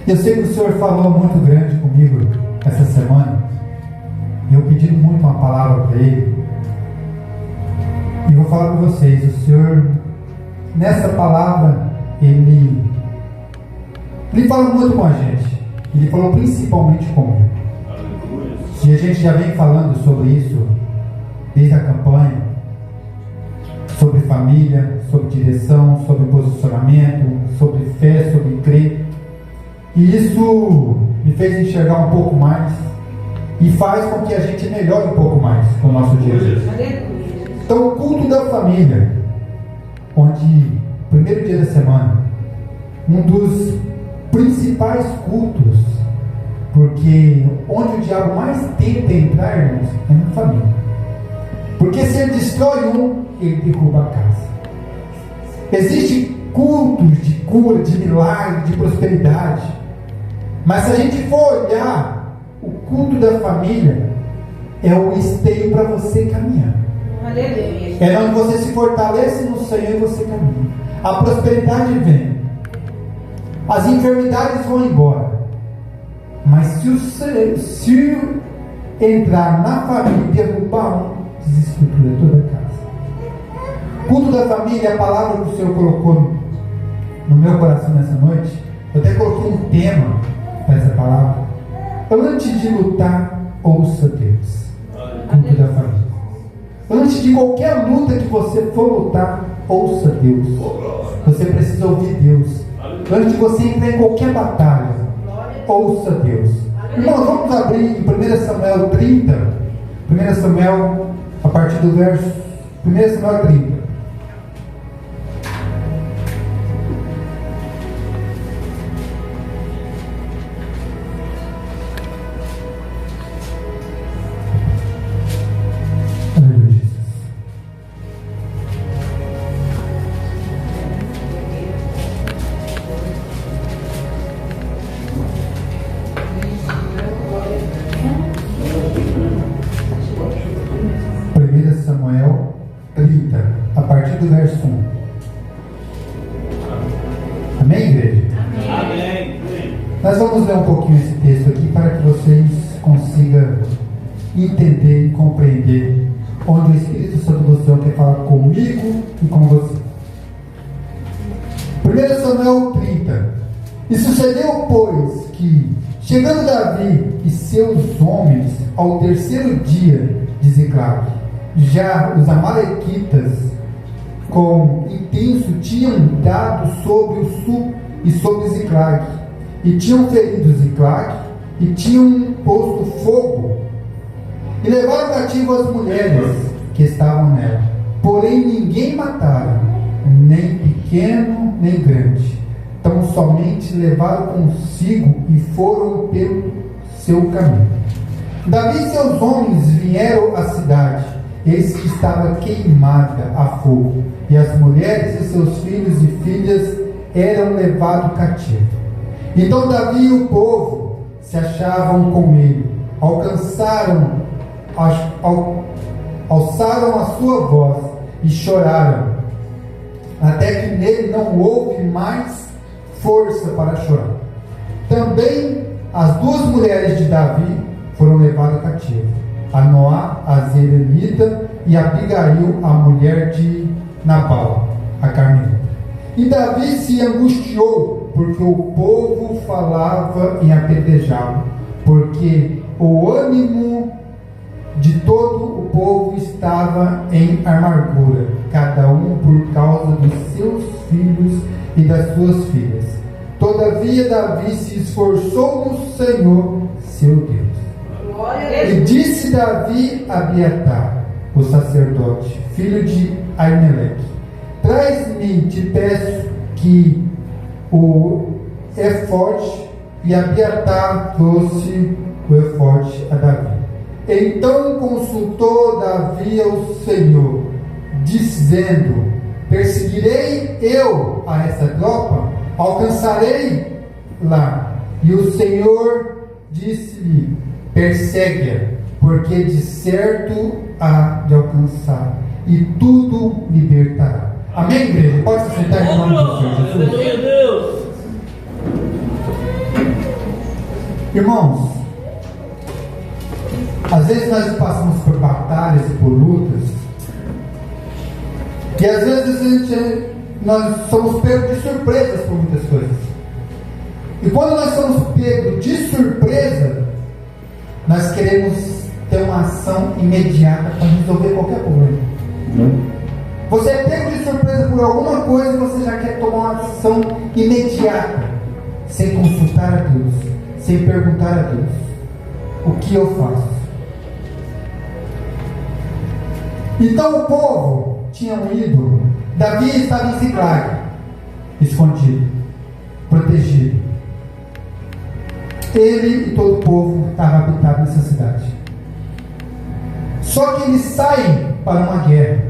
Eu sei que o Senhor falou muito grande comigo essa semana. Eu pedi muito uma palavra para Ele. E vou falar para vocês, o Senhor, nessa palavra, Ele fala muito com a gente. Ele falou principalmente comigo. E a gente já vem falando sobre isso desde a campanha, sobre família, sobre direção, sobre posicionamento, sobre fé, sobre crer. E isso me fez enxergar um pouco mais e faz com que a gente melhore um pouco mais no nosso dia a dia. Então, o culto da família, onde, primeiro dia da semana, um dos principais cultos, porque onde o diabo mais tenta entrar, irmãos, é na família. Porque se ele destrói um, ele derruba a casa. Existem cultos de cura, de milagre, de prosperidade. Mas se a gente for olhar, o culto da família é o esteio para você caminhar. É onde você se fortalece no Senhor e você caminha. A prosperidade vem. As enfermidades vão embora. Mas se entrar na família e derrubar um, desestrutura toda a casa. Culto da família, a palavra que o Senhor colocou no meu coração nessa noite. Eu até coloquei um tema para essa palavra. Antes de lutar, ouça Deus. Culto da família. Antes de qualquer luta que você for lutar, ouça Deus. Você precisa ouvir Deus. Antes de você entrar em qualquer batalha, ouça Deus. Irmãos, vamos abrir em 1 Samuel 30. 1 Samuel, a partir do verso 1 Samuel 30. Do verso 1. Amém, igreja? Amém. Nós vamos ler um pouquinho esse texto aqui para que vocês consigam entender e compreender onde o Espírito Santo do Senhor quer falar comigo e com você. 1 Samuel 30. E sucedeu, pois, que, chegando Davi e seus homens ao terceiro dia de Ziclag, já os amalequitas com intenso tinham dado sobre o sul e sobre Ziclag, e tinham ferido Ziclag, e tinham posto fogo, e levaram cativo as mulheres que estavam nela, porém ninguém mataram, nem pequeno nem grande, tão somente levaram consigo e foram pelo seu caminho. Davi e seus homens vieram à cidade, eis que estava queimada a fogo, e as mulheres e seus filhos e filhas eram levados cativos. Então Davi e o povo se achavam com ele, alçaram a sua voz e choraram, até que nele não houve mais força para chorar. Também as duas mulheres de Davi foram levadas cativas, a Noá, a Zerelita, e Abigail, a mulher de Nabal, a carmelita. E Davi se angustiou, porque o povo falava em apedrejá-lo, porque o ânimo de todo o povo estava em amargura, cada um por causa dos seus filhos e das suas filhas. Todavia Davi se esforçou no Senhor, seu Deus. E disse Davi a Abiatar, o sacerdote, filho de Aimeleque: traz-me, te peço, que o efote. E Abiatar trouxe o efote a Davi. Então consultou Davi ao Senhor, dizendo: perseguirei eu a essa tropa? Alcançarei lá? E o Senhor disse-lhe: persegue-a, porque de certo há de alcançar, e tudo libertará. Amém, igreja? Pode se sentar em nome do Senhor Jesus. Irmãos, às vezes nós passamos por batalhas e por lutas, e às vezes nós somos pegos de surpresas por muitas coisas. E quando nós somos pegos de surpresa, nós queremos ter uma ação imediata para resolver qualquer problema. Você é pego de surpresa por alguma coisa e você já quer tomar uma ação imediata, sem consultar a Deus, sem perguntar a Deus: o que eu faço? Então o povo tinha um ídolo. Davi estava em Ziclag, escondido, protegido. Ele e todo o povo estavam habitando nessa cidade. Só que eles saem para uma guerra.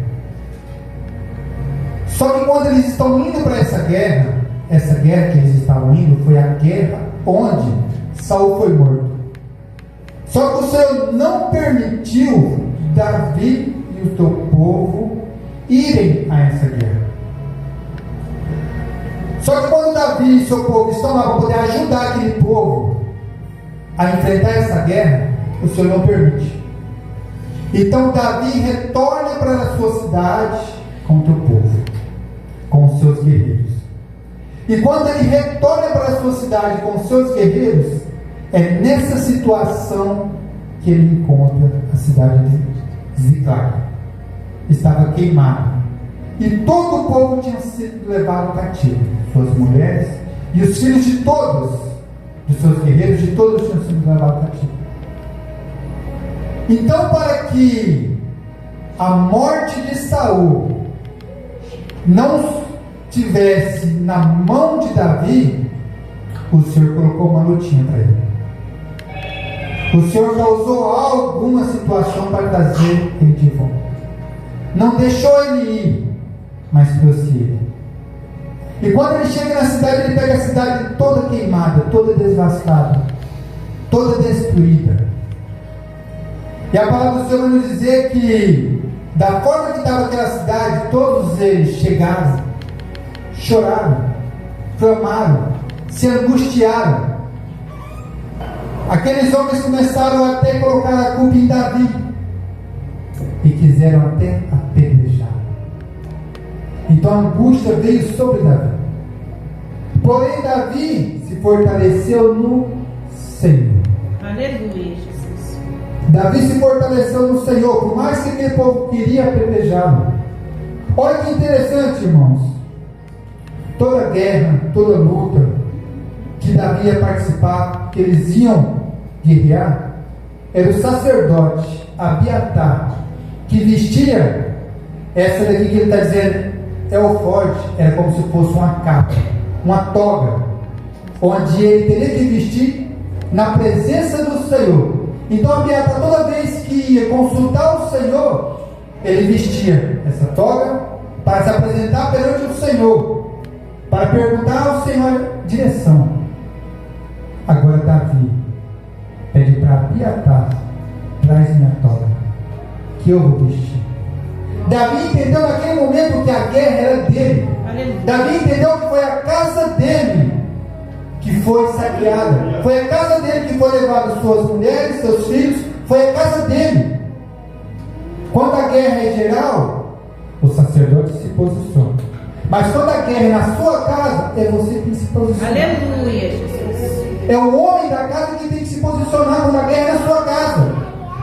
Só que quando eles estão indo para essa guerra que eles estavam indo foi a guerra onde Saul foi morto. Só que o Senhor não permitiu Davi e o seu povo irem a essa guerra. Só que quando Davi e seu povo estão lá para poder ajudar aquele povo a enfrentar essa guerra, o Senhor não permite. Então Davi retorna para a sua cidade com o seu povo, com os seus guerreiros. E quando ele retorna para a sua cidade com os seus guerreiros, é nessa situação que ele encontra a cidade de Ziclag. Estava queimada. E todo o povo tinha sido levado cativo. Suas mulheres e os filhos de todos, dos seus guerreiros, de todos tinham sido levados cativos. Então, para que a morte de Saul não estivesse na mão de Davi, o Senhor colocou uma lutinha para ele. O Senhor causou alguma situação para trazer ele de volta. Não deixou ele ir, mas trouxe ele. E quando ele chega na cidade, ele pega a cidade toda queimada, toda desvastada, toda destruída. E a palavra do Senhor vai nos dizer que, da forma que estava aquela cidade, todos eles chegaram, choraram, clamaram, se angustiaram. Aqueles homens começaram até a colocar a culpa em Davi e quiseram até apedrejar. Então a angústia veio sobre Davi. Porém Davi se fortaleceu no Senhor. Aleluia, Jesus. Davi se fortaleceu no Senhor, por mais que aquele povo queria apedrejá-lo. Olha que interessante, irmãos. Toda guerra, toda luta que Davi ia participar, que eles iam guerrear, era o sacerdote Abiatar que vestia essa daqui que ele está dizendo é o forte, era como se fosse uma capa, uma toga, onde ele teria que vestir na presença do Senhor. Então Abiatar, toda vez que ia consultar o Senhor, ele vestia essa toga para se apresentar perante o Senhor, para perguntar ao Senhor direção. Agora Davi pede para Abiatar: traz minha toga, que eu vou vestir. Davi entendeu naquele momento que a guerra era dele. Aleluia. Davi entendeu que foi a casa dele que foi saqueada, foi a casa dele que foi levada suas mulheres, seus filhos, foi a casa dele. Quando a guerra é geral, o sacerdote se posiciona. Mas quando a guerra é na sua casa, é você que se posiciona. Aleluia, Jesus. É o homem da casa que tem que se posicionar quando a guerra é na sua casa.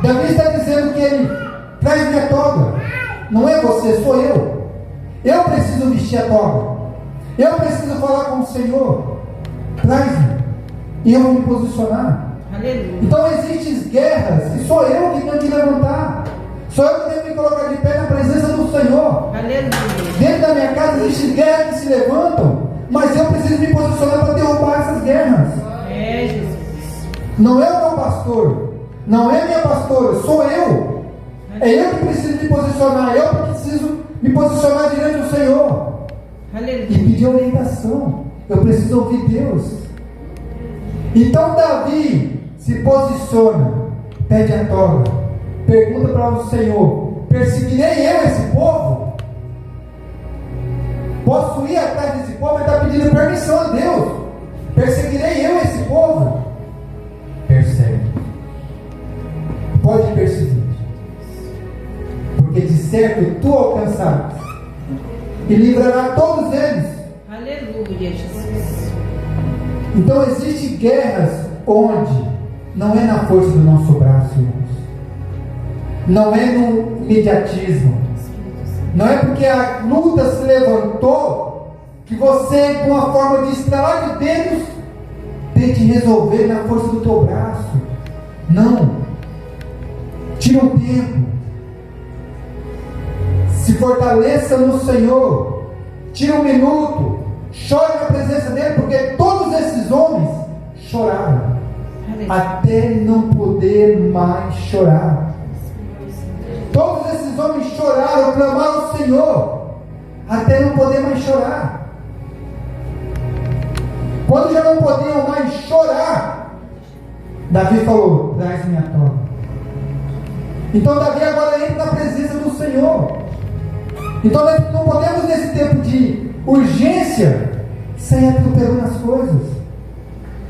Davi está dizendo que ele traz minha toga. Não é você, sou eu. Eu preciso vestir a toga. Eu preciso falar com o Senhor. Traz-me. E eu vou me posicionar. Aleluia. Então existem guerras que sou eu que tenho que levantar. Sou eu que tenho que me colocar de pé na presença do Senhor. Aleluia. Dentro da minha casa existem guerras que se levantam, mas eu preciso me posicionar para derrubar essas guerras. É, Jesus. Não é o meu pastor, não é minha pastora, sou eu. É eu que preciso me posicionar, eu que preciso me posicionar diante do Senhor. Aleluia. E pedir orientação. Eu preciso ouvir Deus. Então Davi se posiciona, pede a toga, pergunta para o Senhor: perseguirei eu esse povo? Posso ir atrás desse povo? Ele está pedindo permissão a Deus. Perseguirei eu esse povo? tu alcançares, e livrará todos eles. Aleluia, Jesus. Então existem guerras onde não é na força do nosso braço, irmãos. Não é no imediatismo. Não é porque a luta se levantou que você, com a forma de estralar de dedos, tente resolver na força do teu braço. Não. Tira um tempo. Se fortaleça no Senhor. Tira um minuto. Chore na presença dele, porque todos esses homens choraram até não poder mais chorar. Todos esses homens choraram, clamaram ao Senhor até não poder mais chorar. Quando já não podiam mais chorar, Davi falou: traz-me a toga. Então Davi agora entra na presença do Senhor. Então nós não podemos, nesse tempo de urgência, sair atropelando as coisas.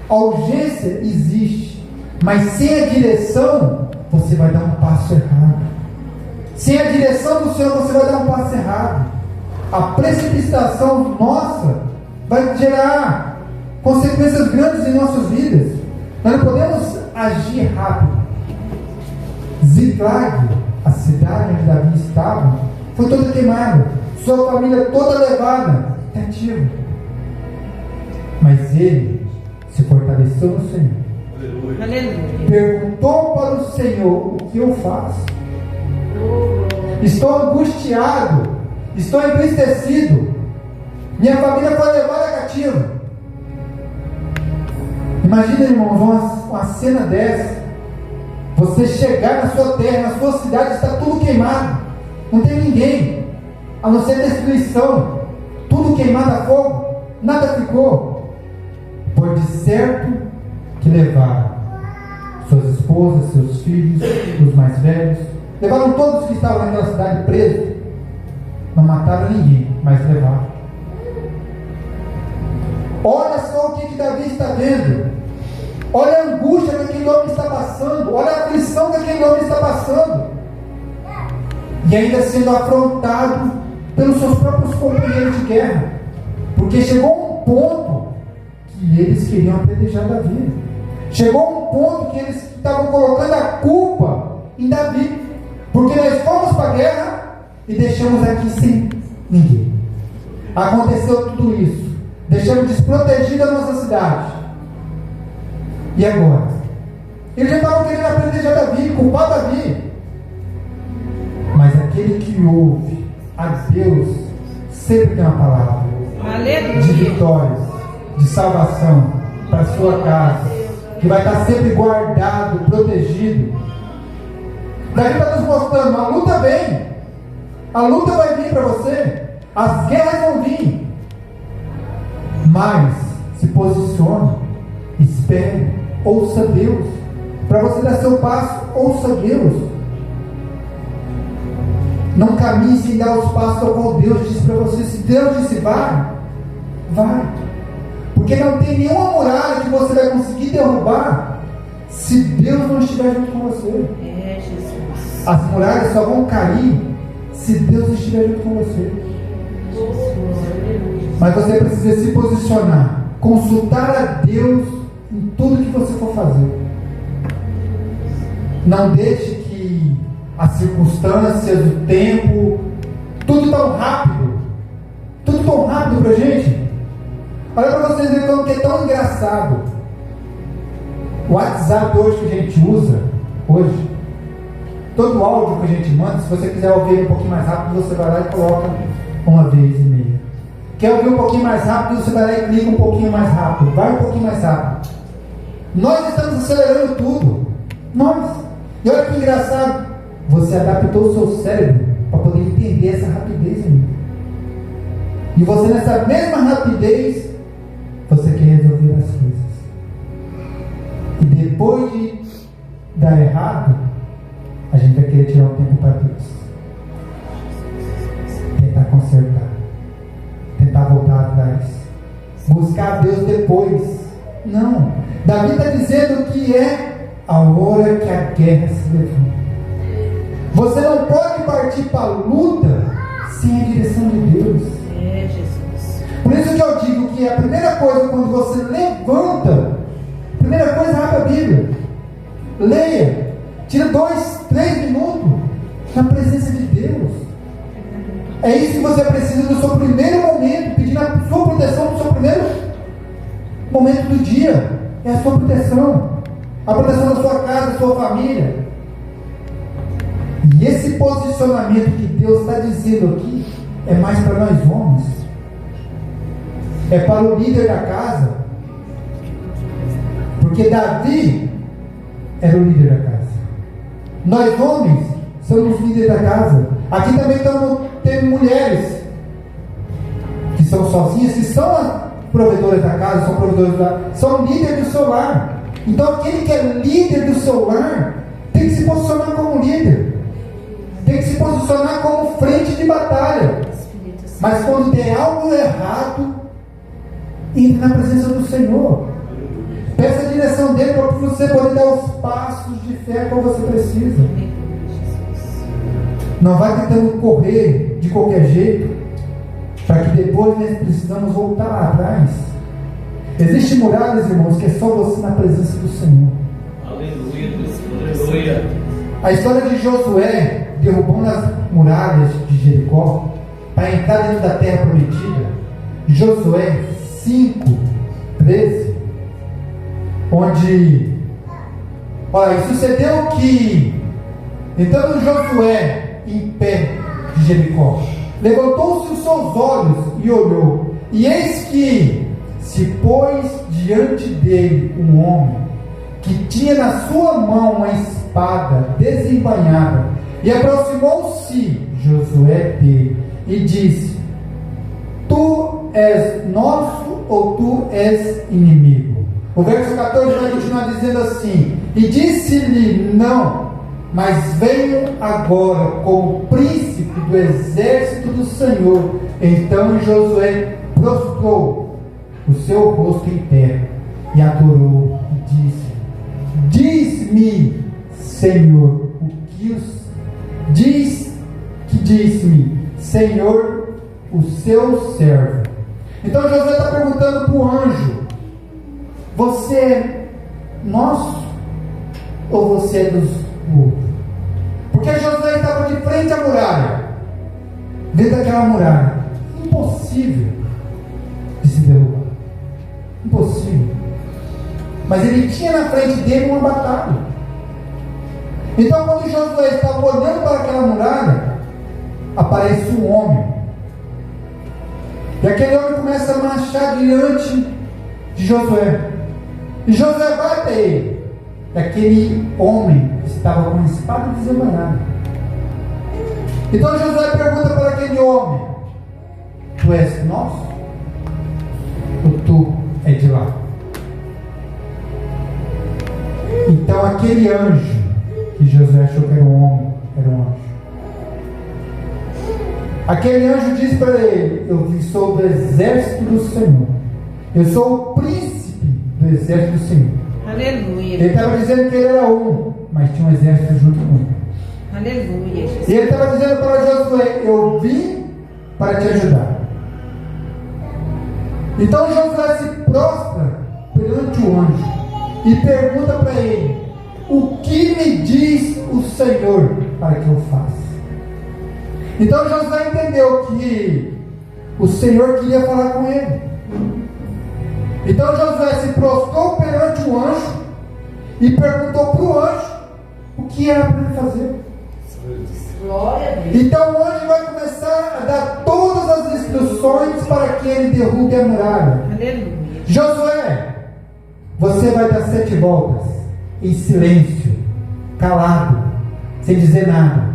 A urgência existe, mas sem a direção você vai dar um passo errado. Sem a direção do Senhor você vai dar um passo errado. A precipitação nossa vai gerar consequências grandes em nossas vidas. Nós não podemos agir rápido. Ziklag, a cidade onde Davi estava, foi toda queimada, sua família toda levada cativa. Mas ele se fortaleceu no Senhor. Aleluia. Perguntou para o Senhor: o que eu faço? Estou angustiado, estou entristecido, minha família foi levada cativa. Imagina, irmãos, uma cena dessa. Você chegar na sua terra, na sua cidade, está tudo queimado, não tem ninguém, a não ser destruição, tudo queimado a fogo, nada ficou. Por de certo que levaram suas esposas, seus filhos, os mais velhos, levaram todos que estavam naquela cidade presos. Não mataram ninguém, mas levaram. Olha só o que Davi está vendo. Olha a angústia que aquele homem está passando. Olha a aflição que aquele homem está passando. E ainda sendo afrontado pelos seus próprios companheiros de guerra. Porque chegou um ponto que eles queriam apedrejar Davi. Chegou um ponto que eles estavam colocando a culpa em Davi. Porque nós fomos para a guerra e deixamos aqui sem ninguém. Aconteceu tudo isso. Deixamos desprotegida a nossa cidade. E agora? Eles já estavam querendo apedrejar Davi, culpar Davi. Mas aquele que ouve a Deus sempre tem uma palavra. Aleluia. De vitórias, de salvação para a sua casa, que vai estar sempre guardado, protegido. Davi está nos mostrando: a luta vem, a luta vai vir para você, as guerras vão vir, mas se posicione, espere, ouça Deus. Para você dar seu passo, ouça Deus. Não caminhe sem dar os passos ao qual Deus disse para você. Se Deus disse vai, vai. Porque não tem nenhuma muralha que você vai conseguir derrubar se Deus não estiver junto com você. É, Jesus. As muralhas só vão cair se Deus estiver junto com você. Mas você precisa se posicionar, consultar a Deus em tudo que você for fazer. Não deixe que as circunstâncias, o tempo, tudo tão rápido pra gente. Olha para vocês verem como que é tão engraçado. O WhatsApp hoje que a gente usa, hoje, todo o áudio que a gente manda, se você quiser ouvir um pouquinho mais rápido, você vai lá e coloca uma vez e meia. Quer ouvir um pouquinho mais rápido, você vai lá e clica um pouquinho mais rápido. Vai um pouquinho mais rápido. Nós estamos acelerando tudo. Nós. E olha que engraçado. Você adaptou o seu cérebro para poder entender essa rapidez ainda. E você, nessa mesma rapidez, você quer resolver as coisas. E depois de dar errado, a gente vai querer tirar um tempo para Deus. Tentar consertar. Tentar voltar atrás. Buscar Deus depois. Não. Davi está dizendo que é a hora que a guerra se levanta. Você não pode partir para a luta sem a direção de Deus. É, Jesus. Por isso que eu digo que a primeira coisa, quando você levanta, a primeira coisa, abre a Bíblia, leia, tira 2, 3 minutos na presença de Deus. É isso que você precisa no seu primeiro momento, pedindo a sua proteção no seu primeiro momento do dia. É a sua proteção, a proteção da sua casa, da sua família. E esse posicionamento que Deus está dizendo aqui é mais para nós homens, é para o líder da casa, porque Davi era o líder da casa. Nós homens somos líderes da casa. Aqui também tem mulheres que são sozinhas, que são as provedoras da casa, são líderes do seu lar. Então aquele que é líder do seu lar tem que se posicionar como líder, tem que se posicionar como frente de batalha. Mas quando tem algo errado, entre na presença do Senhor, peça a direção dele para você poder dar os passos de fé como você precisa. Não vai tentando correr de qualquer jeito, para que depois nós precisamos voltar lá atrás. Existem muralhas, irmãos, que é só você na presença do Senhor. Aleluia, Deus. Aleluia. A história de Josué derrubando as muralhas de Jericó para entrar dentro da terra prometida, Josué 5:13, onde, olha, sucedeu que, entrando Josué em pé de Jericó, levantou-se os seus olhos e olhou, e eis que se pôs diante dele um homem que tinha na sua mão uma espada desembainhada, e aproximou-se Josué dele e disse: Tu és nosso ou tu és inimigo? O verso 14 vai continuar dizendo assim: E disse-lhe: Não, mas venho agora como príncipe do exército do Senhor. Então Josué prostrou o seu rosto em terra e adorou e disse: Diz-me, Senhor, o que os diz-me, Senhor, o seu servo. Então Josué está perguntando para o anjo: Você é nosso ou você é dos outros? Porque Josué estava de frente à muralha, dentro daquela muralha, impossível de se derrubar, impossível. Mas ele tinha na frente dele uma batalha. Então, quando Josué estava olhando para aquela muralha, aparece um homem, e aquele homem começa a marchar diante de Josué, e Josué vai até ele, e aquele homem estava com a espada desembainhada. Então Josué pergunta para aquele homem: Tu és nosso ou tu é de lá? Então aquele anjo, que Josué achou que era um homem, era um anjo, aquele anjo disse para ele: Eu sou do exército do Senhor, eu sou o príncipe do exército do Senhor. Aleluia. Ele estava dizendo que ele era um, mas tinha um exército junto com ele. Aleluia, Jesus. E ele estava dizendo para Josué: Eu vim para te ajudar. Então Josué se prostra perante o anjo e pergunta para ele: O que me diz o Senhor para que eu faça? Então Josué entendeu que o Senhor queria falar com ele. Então Josué se prostrou perante o anjo e perguntou para o anjo o que era para ele fazer. Glória a Deus. Então o anjo vai começar a dar todas as instruções para que ele derrube a muralha. Aleluia. Josué, você vai dar 7 voltas em silêncio, calado, sem dizer nada.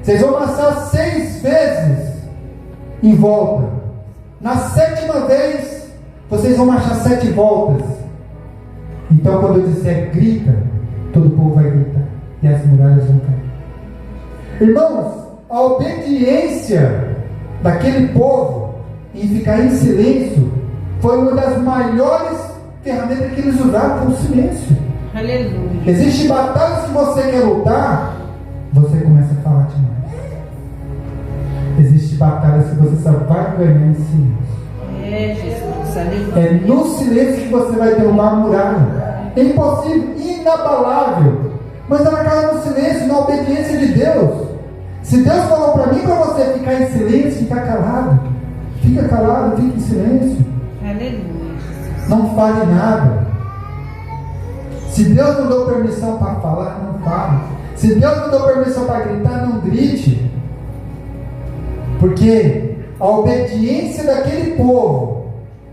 Vocês vão passar 6 vezes em volta. Na 7ª vez, vocês vão marchar 7 voltas. Então quando eu disser grita, todo o povo vai gritar e as muralhas vão cair. Irmãos, a obediência daquele povo em ficar em silêncio foi uma das maiores ferramentas que eles usaram, foi o silêncio. Aleluia. Existem batalhas que você quer lutar você começa a falar demais. Existem batalhas que você só vai ganhar em silêncio. Jesus, aleluia. É no silêncio que você vai derrubar a muralha. É impossível, inabalável. Mas ela cai no silêncio, na obediência de Deus. Se Deus falou para mim e para você ficar em silêncio, ficar calado. Fica calado, fica em silêncio. Aleluia, Jesus. Não fale nada. Se Deus não deu permissão para falar, não fale. Se Deus não deu permissão para gritar, não grite. Porque a obediência daquele povo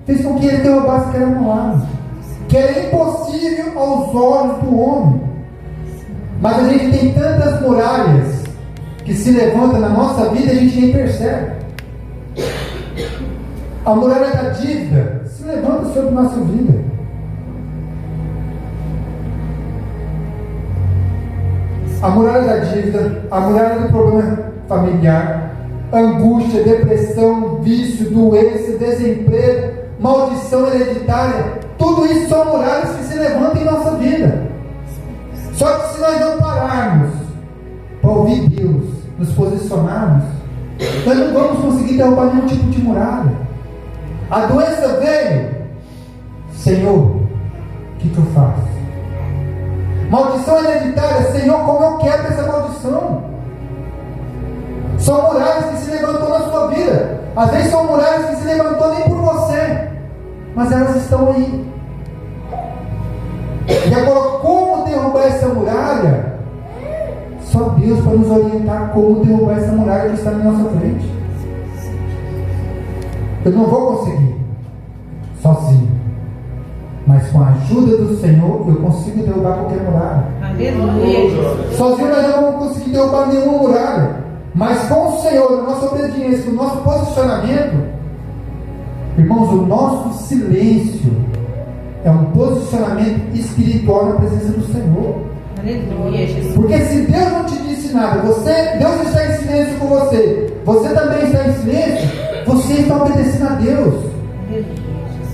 fez com que ele derrubasse aquela muralha, que era impossível aos olhos do homem. Mas a gente tem tantas muralhas que se levantam na nossa vida e a gente nem percebe. A muralha da dívida se levanta sobre a nossa vida. A muralha da dívida, a muralha do problema familiar, angústia, depressão, vício, doença, desemprego, maldição hereditária, tudo isso são muralhas que se levantam em nossa vida. Só que se nós não pararmos para ouvir Deus, nos posicionarmos, nós não vamos conseguir derrubar nenhum tipo de muralha. A doença veio, Senhor, o que eu faço? Maldição hereditária, Senhor, como eu quebro essa maldição? São muralhas que se levantou na sua vida. Às vezes são muralhas que se levantou nem por você, mas elas estão aí. E agora, como derrubar essa muralha? Só Deus para nos orientar como derrubar essa muralha que está na nossa frente. Eu não vou conseguir sozinho, mas com a ajuda do Senhor eu consigo derrubar qualquer muralha. Aleluia, Jesus. Sozinho nós não vamos conseguir derrubar nenhuma muralha, mas com o Senhor, a nossa obediência, o nosso posicionamento, irmãos, o nosso silêncio é um posicionamento espiritual na presença do Senhor. Aleluia, Jesus. Porque se Deus não te disse nada, Deus está em silêncio com você, você também está em silêncio, você está obedecendo a Deus.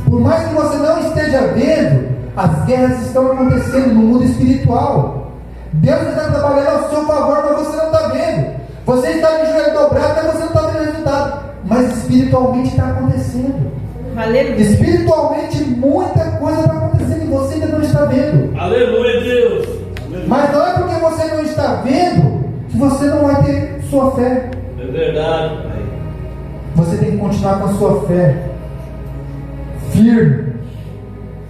Por mais que você não esteja vendo, as guerras estão acontecendo no mundo espiritual. Deus está trabalhando ao seu favor, mas você não está vendo. Você está de joelho dobrado, mas você não está vendo resultado. Mas espiritualmente está acontecendo. Aleluia. Espiritualmente muita coisa está acontecendo e você ainda não está vendo. Aleluia, Deus. Aleluia. Mas não é porque você não está vendo que você não vai ter sua fé. É verdade, Pai. Você tem que continuar com a sua fé firme,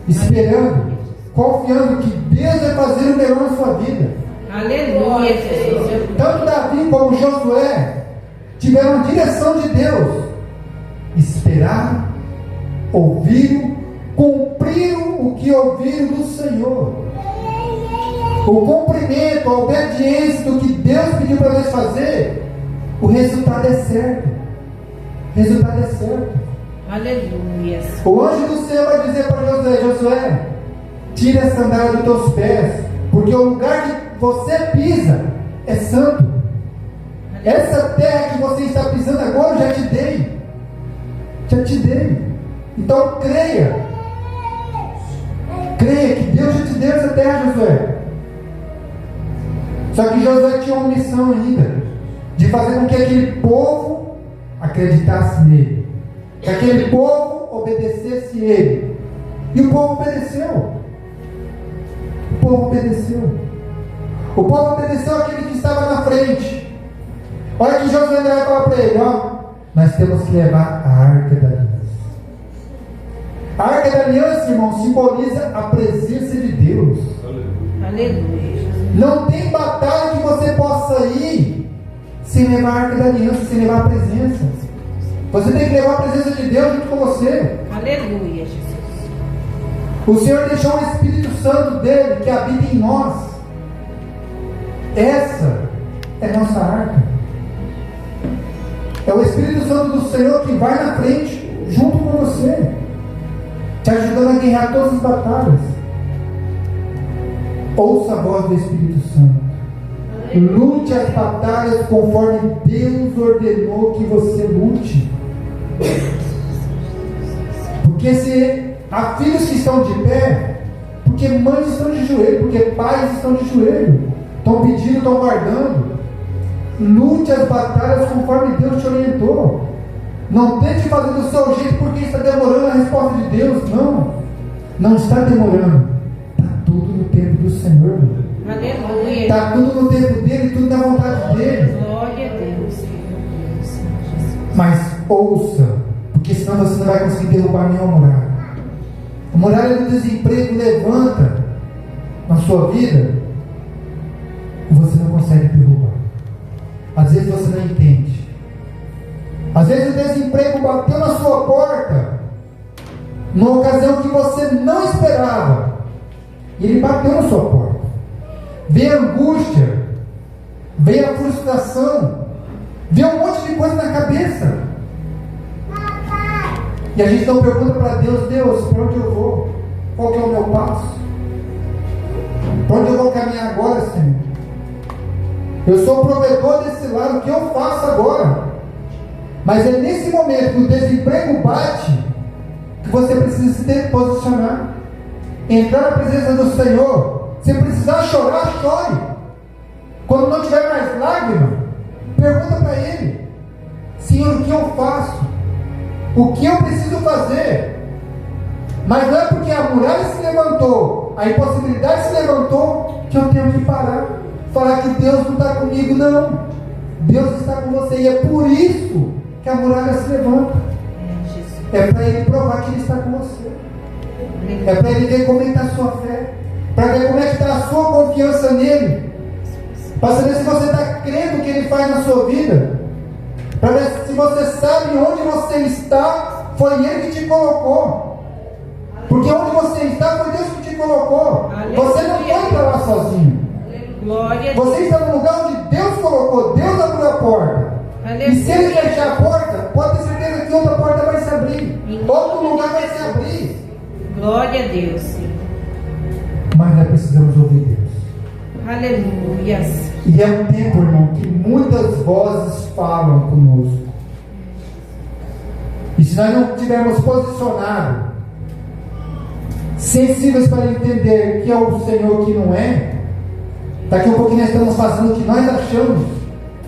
esperando, confiando que Deus vai fazer o melhor na sua vida. Aleluia, Jesus. Tanto Davi como Josué tiveram a direção de Deus. Esperaram, ouviram, cumpriram o que ouviram do Senhor. O cumprimento, a obediência do que Deus pediu para nós fazer, o resultado é certo. O resultado é certo. Aleluia. O anjo do Senhor vai dizer para Josué: Josué, tira a sandália dos teus pés, porque o lugar que você pisa é santo. Essa terra que você está pisando agora eu já te dei. Já te dei. Então creia. Creia que Deus já te deu essa terra, Josué. Só que Josué tinha uma missão ainda, de fazer com que aquele povo acreditasse nele, que aquele povo obedecesse ele. E o povo obedeceu. O povo obedeceu. O povo obedeceu aquele que estava na frente. Olha que Josué vai falar para ele: ó, nós temos que levar a arca da aliança. A arca da aliança, irmão, simboliza a presença de Deus. Aleluia. Não tem batalha que você possa ir sem levar a arca da aliança, sem levar a presença. Você tem que levar a presença de Deus junto com você. Aleluia, Jesus. O Senhor deixou o Espírito Santo dele que habita em nós. Essa é nossa arca. É o Espírito Santo do Senhor que vai na frente junto com você, te ajudando a guerrear todas as batalhas. Ouça a voz do Espírito Santo. Lute as batalhas conforme Deus ordenou que você lute. Porque se há filhos que estão de pé, porque mães estão de joelho, porque pais estão de joelho, estão pedindo, estão guardando, Lute as batalhas conforme Deus te orientou. Não tente fazer do seu jeito porque está demorando a resposta de Deus. Não está demorando. Está tudo no tempo do Senhor. Aleluia. Está tudo no tempo dele, tudo na vontade dele. Glória a Deus. Mas ouça, porque senão você não vai conseguir derrubar nenhuma muralha. A muralha do desemprego levanta na sua vida e você não consegue derrubar. Às vezes você não entende. Às vezes o desemprego bateu na sua porta numa ocasião que você não esperava. E ele bateu na sua porta. Vem a angústia, vem a frustração, vem um monte de coisa na cabeça. E a gente não pergunta para Deus: Deus, para onde eu vou? Qual que é o meu passo? Para onde eu vou caminhar agora, Senhor? Eu sou o provedor desse lado, o que eu faço agora? Mas é nesse momento que o desemprego bate que você precisa se posicionar, entrar na presença do Senhor. Se precisar chorar, chore. Quando não tiver mais lágrima, pergunta para Ele: Senhor, o que eu faço? O que eu preciso fazer? Mas não é porque a muralha se levantou, a impossibilidade se levantou, que eu tenho que parar, falar que Deus não está comigo. Não, Deus está com você, e é por isso que a muralha se levanta. É para Ele provar que Ele está com você. É para Ele ver como está a sua fé, para ver como é que está a sua confiança nele, para saber se você está crendo o que Ele faz na sua vida, para ver se você sabe onde você está. Foi Ele que te colocou. Porque onde você está foi Deus que te colocou. Você não foi para lá sozinho. Você está no lugar onde Deus colocou. Deus abriu a porta. E se Ele fechar a porta, pode ter certeza que outra porta vai se abrir. Outro lugar vai se abrir. Glória a Deus. Mas nós precisamos ouvir Deus. Aleluia. E é um tempo, irmão, que muitas vozes falam conosco. E se nós não estivermos posicionados, sensíveis para entender que é o Senhor que não é, daqui a pouquinho nós estamos fazendo o que nós achamos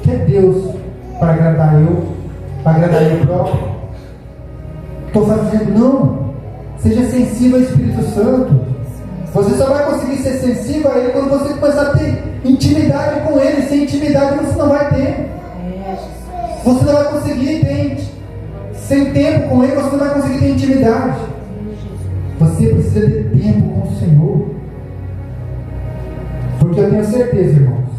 que é Deus, para agradar eu, para agradar eu próprio. Estou fazendo, não. Seja sensível ao Espírito Santo. Você só vai conseguir ser sensível a Ele quando você começar a ter intimidade com Ele. Sem intimidade você não vai ter. Você não vai conseguir ter. Sem tempo com Ele você não vai conseguir ter intimidade. Você precisa de tempo com o Senhor. Porque eu tenho certeza, irmãos,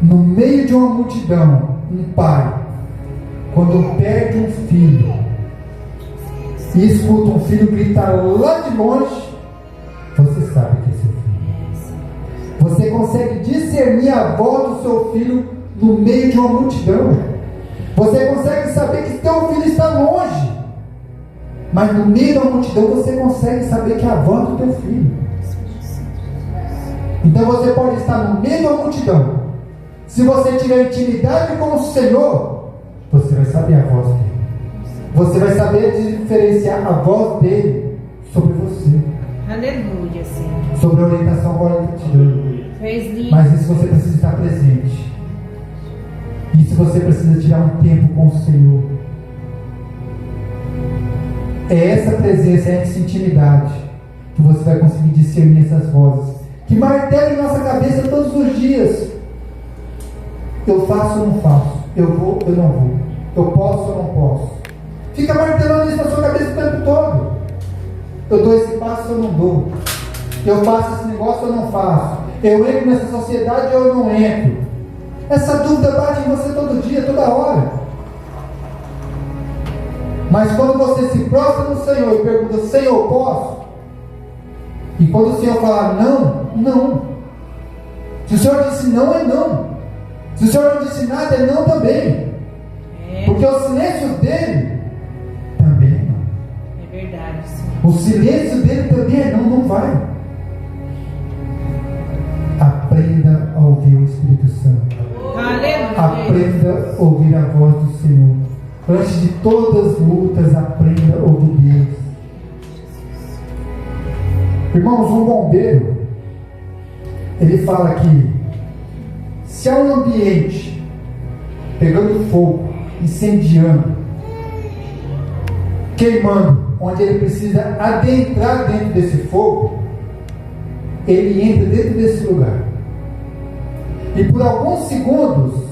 no meio de uma multidão, um pai, quando perde um filho e escuta um filho gritar lá de longe, você sabe que é seu filho. Você consegue discernir a voz do seu filho no meio de uma multidão. Você consegue saber que seu filho está longe, mas no meio da multidão você consegue saber que é a voz do teu filho. Então você pode estar no meio da multidão. Se você tiver intimidade com o Senhor, você vai saber a voz dele. Você vai saber diferenciar a voz dele sobre você. Aleluia, Senhor. Sobre a orientação que ele te deu. Mas isso você precisa estar presente. Isso você precisa tirar um tempo com o Senhor. É essa presença, é essa intimidade que você vai conseguir discernir essas vozes que martelam em nossa cabeça todos os dias. Eu faço ou não faço? Eu vou ou não vou? Eu posso ou não posso? Fica martelando isso na sua cabeça o tempo todo. Eu dou esse passo ou não dou? Eu faço esse negócio ou não faço? Eu entro nessa sociedade ou eu não entro? Essa dúvida bate em você todo dia, toda hora. Mas quando você se prostra no Senhor e pergunta: Senhor, posso? E quando o Senhor falar não, não. Se o Senhor disse não, é não. Se o Senhor não disse nada, é não também. Porque o silêncio dele também é não. É verdade, Senhor. O silêncio dele também é não, não vai. Aprenda a ouvir o Espírito Santo. Aleluia. Aprenda a ouvir a voz do Senhor. Antes de todas as lutas, aprenda a ouvir Deus. Irmãos, um bombeiro, ele fala que se há um ambiente pegando fogo, incendiando, queimando, onde ele precisa adentrar dentro desse fogo, ele entra dentro desse lugar. E por alguns segundos,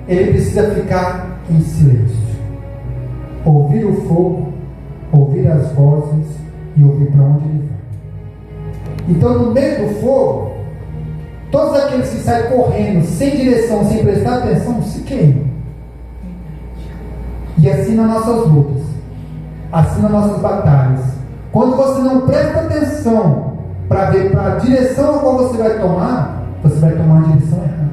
ele precisa ficar em silêncio. Ouvir o fogo, ouvir as vozes e ouvir para onde ele vai. Então, no meio do fogo, todos aqueles que saem correndo, sem direção, sem prestar atenção, se queimam. E assim nas nossas lutas, assim nas nossas batalhas. Quando você não presta atenção para ver para a direção a qual você vai tomar a direção errada.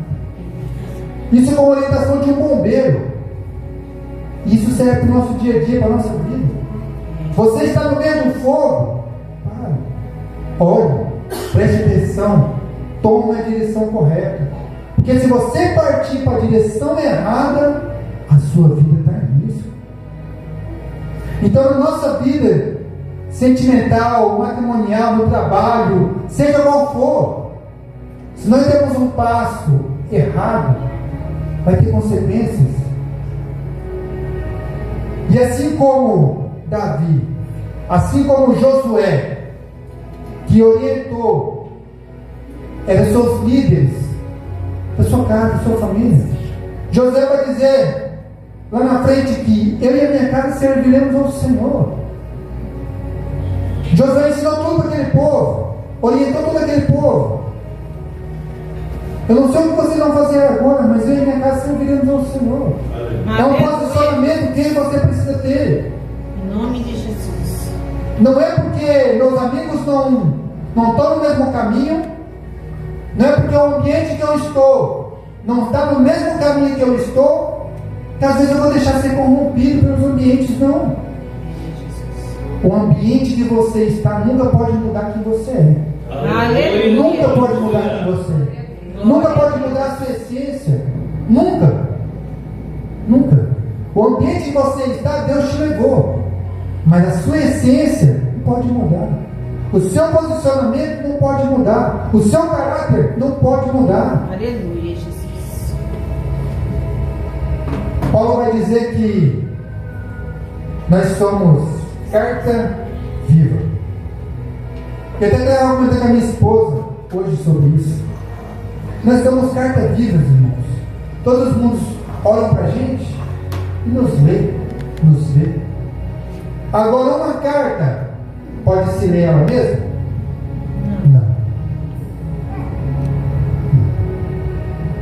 Isso é uma orientação de um bombeiro. Isso serve para o nosso dia a dia, para a nossa vida. Você está no meio do fogo, pare, olhe, preste atenção, tome a direção correta. Porque se você partir para a direção errada, a sua vida está em risco. Então, na nossa vida sentimental, matrimonial, no trabalho, seja qual for, se nós temos um passo errado, vai ter consequências. E assim como Davi, assim como Josué, que orientou, eram seus líderes da sua casa, da sua família. Josué vai dizer lá na frente que eu e a minha casa serviremos ao Senhor. Josué ensinou tudo para aquele povo, orientou todo aquele povo. Eu não sei o que vocês vão fazer agora, mas eu e minha casa serviremos ao Senhor. É um posicionamento que você precisa ter. Em nome de Jesus. Não é porque meus amigos não estão no mesmo caminho, não é porque o ambiente que eu estou não está no mesmo caminho que eu estou, que às vezes eu vou deixar ser corrompido pelos ambientes, não. O ambiente que você está nunca pode mudar quem você é. Aleluia. Nunca pode mudar quem você é. Nunca pode mudar a sua essência. Nunca. Nunca. O ambiente que você está, Deus te levou. Mas a sua essência não pode mudar. O seu posicionamento não pode mudar. O seu caráter não pode mudar. Aleluia, Jesus. Paulo vai dizer que nós somos carta viva. Eu até estava comentando com a minha esposa hoje sobre isso. Nós somos cartas vivas, irmãos. Todos os mundos olham para a gente e nos vê. Agora, uma carta pode se ler ela mesma? Não.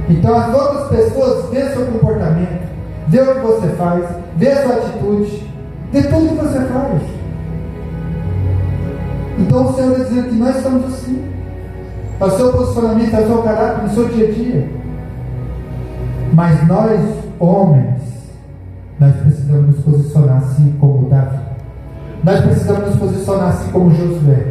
Então, as outras pessoas vê seu comportamento, vê o que você faz, vê a sua atitude, vê tudo que você faz. Então, o Senhor está dizendo que nós somos assim. É o seu posicionamento, é o seu caráter, no seu dia a dia. Mas nós, homens, nós precisamos nos posicionar assim como Davi. Nós precisamos nos posicionar assim como Josué.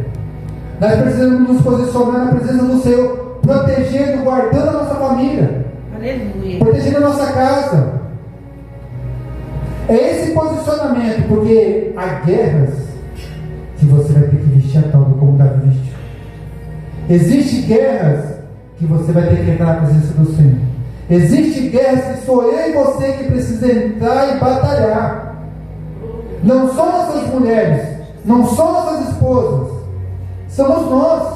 Nós precisamos nos posicionar na presença do Senhor, protegendo, guardando a nossa família. Aleluia. Protegendo a nossa casa. É esse posicionamento, porque há guerras que você vai ter que vestir a tal como Davi vestiu. Existem guerras que você vai ter que entrar na presença do Senhor. Existem guerras que sou eu e você que precisa entrar e batalhar. Não são nossas mulheres, não são nossas esposas, somos nós.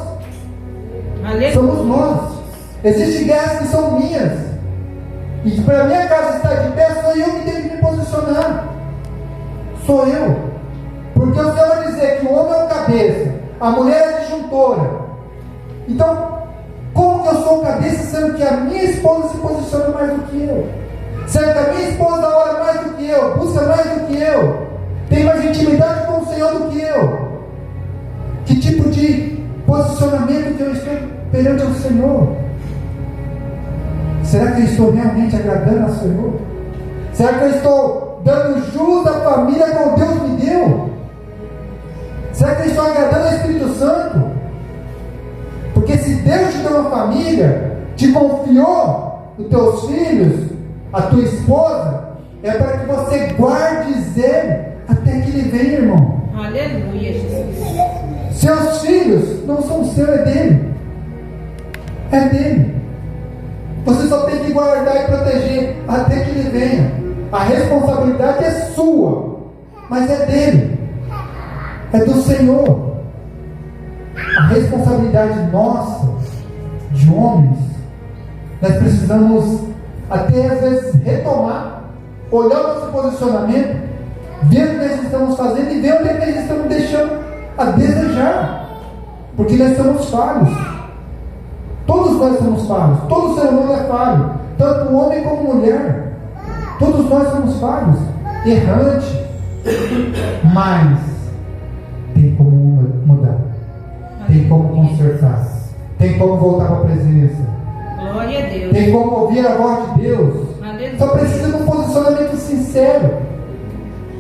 Aleluia. Somos nós. Existem guerras que são minhas. E para a minha casa estar de pé, sou eu que tenho que me posicionar. Sou eu. Porque o Senhor vai dizer que o homem é o cabeça, a mulher é a disjuntora. Então, como que eu sou o cabeça, sendo que a minha esposa se posiciona mais do que eu? Sendo que a minha esposa ora mais do que eu, busca mais do que eu, tem mais intimidade com o Senhor do que eu? Que tipo de posicionamento que eu estou perante ao Senhor? Será que eu estou realmente agradando ao Senhor? Será que eu estou dando jus à família que Deus me deu? Será que eu estou agradando ao Espírito Santo? Porque se Deus te deu uma família, te confiou os teus filhos, a tua esposa, é para que você guardes ele até que ele venha, irmão. Aleluia, Jesus. Seus filhos não são seus, é dele. É dele. Você só tem que guardar e proteger até que Ele venha. A responsabilidade é sua, mas é dele, é do Senhor. A responsabilidade nossa, de homens, nós precisamos até às vezes retomar, olhar o nosso posicionamento, ver o que nós estamos fazendo e ver onde é que nós estamos deixando a desejar, porque nós somos falhos. Todos nós somos falhos, todo ser humano é falho, tanto homem como mulher. Todos nós somos falhos, errantes, mas tem como mudar, tem como consertar, tem como voltar para a presença, Glória a Deus. tem como ouvir a voz de Deus. Aleluia. Só precisa de um posicionamento sincero,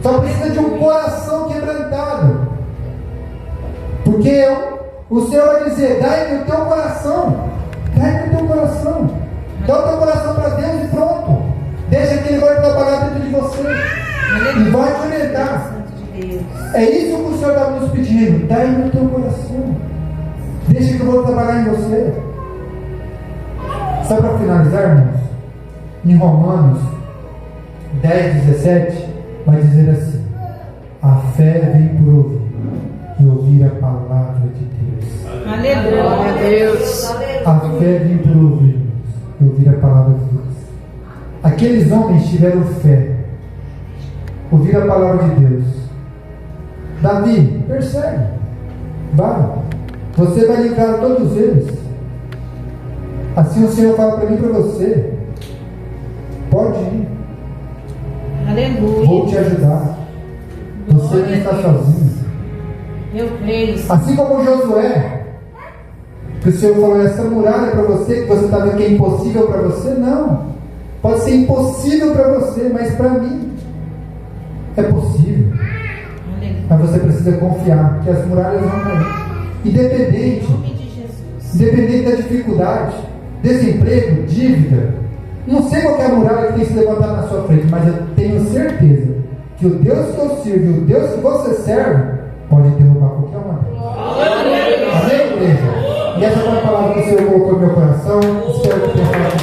só precisa de um coração quebrantado, porque o Senhor vai dizer: dai-me o teu coração, dai-me o teu coração, dá o teu coração para Deus e pronto. Deixa que Ele vai trabalhar dentro de você e vai te orientar. Santo de Deus. É isso que o Senhor está nos pedindo: dai-me o teu coração, deixa que eu vou trabalhar em você. Só para finalizar, irmãos, em Romanos 10:17 vai dizer assim: a fé vem por ouvir e ouvir a palavra de Deus. Aleluia. Glória a Deus. A fé vem por ouvir e ouvir a palavra de Deus. Aqueles homens tiveram fé, ouvir a palavra de Deus. Davi, persegue, vai, você vai livrar todos eles. Assim o Senhor fala para mim e para você: pode ir, Aleluia. vou te ajudar, você não está sozinho. Eu creio. Assim como Josué, que o Senhor falou: essa muralha é para você, que você está vendo que é impossível para você. Não, pode ser impossível para você, mas para mim é possível. Aleluia. Mas você precisa confiar que as muralhas vão cair. Em Independente nome de Jesus. da dificuldade, desemprego, dívida, não sei qual é a muralha que tem se levantado na sua frente, mas eu tenho certeza que o Deus que eu sirvo, o Deus que você serve, pode derrubar qualquer uma delas. Amém, igreja? E essa foi a palavra que o Senhor colocou no meu coração. Espero que tenha falado